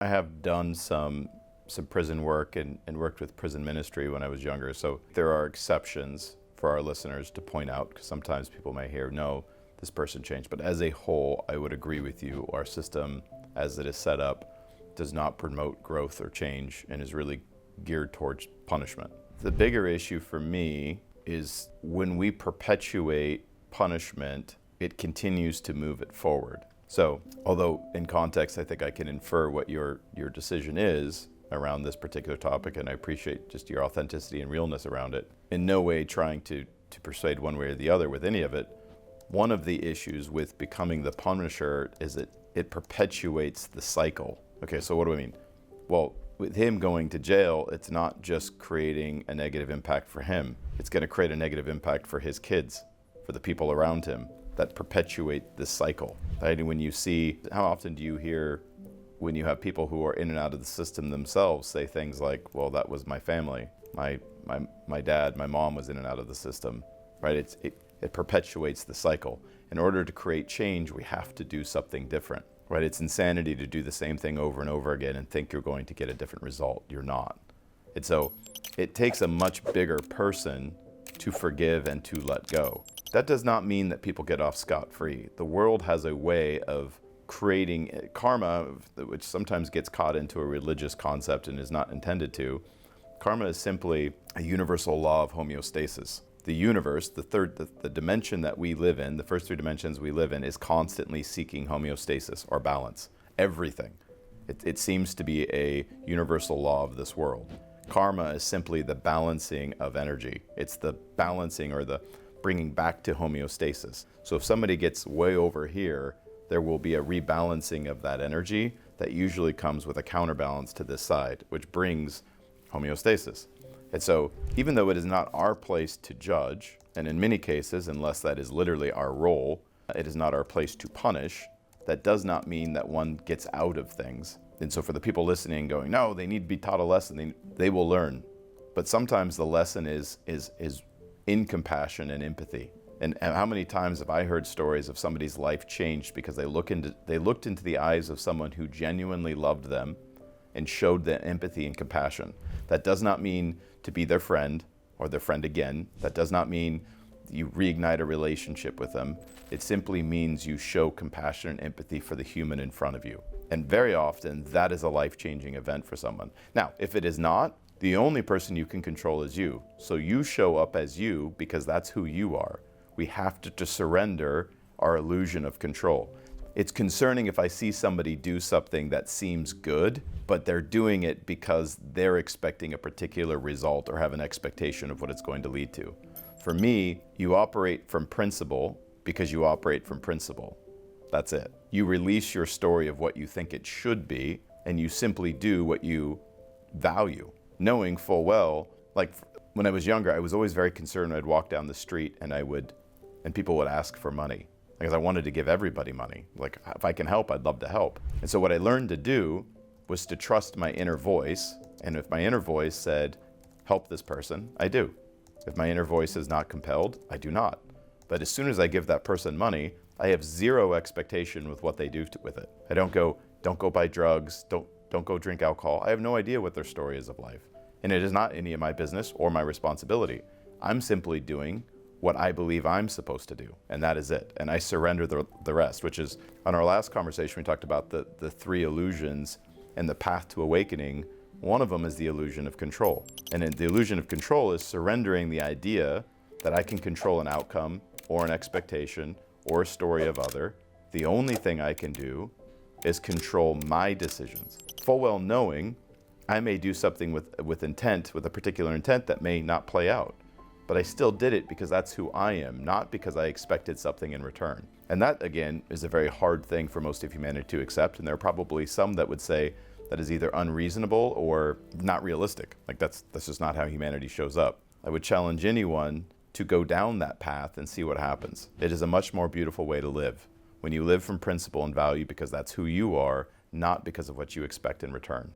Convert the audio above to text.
I have done some prison work and worked with prison ministry when I was younger, so there are exceptions for our listeners to point out, because sometimes people may hear, no, this person changed. But as a whole, I would agree with you. Our system, as it is set up, does not promote growth or change and is really geared towards punishment. The bigger issue for me is when we perpetuate punishment, it continues to move it forward. So, although in context I think I can infer what your decision is around this particular topic, and I appreciate just your authenticity and realness around it, in no way trying to persuade one way or the other with any of it, one of the issues with becoming the punisher is that it perpetuates the cycle. Okay, so what do I mean? Well, with him going to jail, it's not just creating a negative impact for him, it's going to create a negative impact for his kids, for the people around him, that perpetuate this cycle. Right? When you see, how often do you hear when you have people who are in and out of the system themselves say things like, well, that was my family, my dad, my mom was in and out of the system, right? It perpetuates the cycle. In order to create change, we have to do something different, right? It's insanity to do the same thing over and over again and think you're going to get a different result. You're not. And so it takes a much bigger person to forgive and to let go. That does not mean that people get off scot-free. The world has a way of creating karma, which sometimes gets caught into a religious concept and is not intended to. Karma is simply a universal law of homeostasis. The universe, the dimension that we live in, the first three dimensions we live in, is constantly seeking homeostasis or balance. Everything. It seems to be a universal law of this world. Karma is simply the balancing of energy. It's the balancing or the bringing back to homeostasis. So if somebody gets way over here, there will be a rebalancing of that energy that usually comes with a counterbalance to this side, which brings homeostasis. And so even though it is not our place to judge, and in many cases, unless that is literally our role, it is not our place to punish, that does not mean that one gets out of things. And so for the people listening going, no, they need to be taught a lesson, they will learn. But sometimes the lesson is in compassion and empathy. And how many times have I heard stories of somebody's life changed because they looked into the eyes of someone who genuinely loved them and showed them empathy and compassion. That does not mean to be their friend or their friend again. That does not mean you reignite a relationship with them. It simply means you show compassion and empathy for the human in front of you. And very often that is a life-changing event for someone. Now, if it is not, the only person you can control is you. So you show up as you because that's who you are. We have to surrender our illusion of control. It's concerning if I see somebody do something that seems good, but they're doing it because they're expecting a particular result or have an expectation of what it's going to lead to. For me, you operate from principle because you operate from principle. That's it. You release your story of what you think it should be, and you simply do what you value, knowing full well, like when I was younger, I was always very concerned. I'd walk down the street and people would ask for money because I wanted to give everybody money. Like, if I can help, I'd love to help. And so what I learned to do was to trust my inner voice. And if my inner voice said, help this person, I do. If my inner voice is not compelled, I do not. But as soon as I give that person money, I have zero expectation with what they do with it. I don't go buy drugs, don't go drink alcohol. I have no idea what their story is of life. And it is not any of my business or my responsibility. I'm simply doing what I believe I'm supposed to do, and that is it. And I surrender the rest, which is, on our last conversation, we talked about the three illusions and the path to awakening. One of them is the illusion of control. And the illusion of control is surrendering the idea that I can control an outcome or an expectation or a story of other. The only thing I can do is control my decisions. Full well knowing I may do something with intent, with a particular intent that may not play out. But I still did it because that's who I am, not because I expected something in return. And that, again, is a very hard thing for most of humanity to accept. And there are probably some that would say that is either unreasonable or not realistic. Like that's just not how humanity shows up. I would challenge anyone to go down that path and see what happens. It is a much more beautiful way to live. When you live from principle and value because that's who you are, not because of what you expect in return.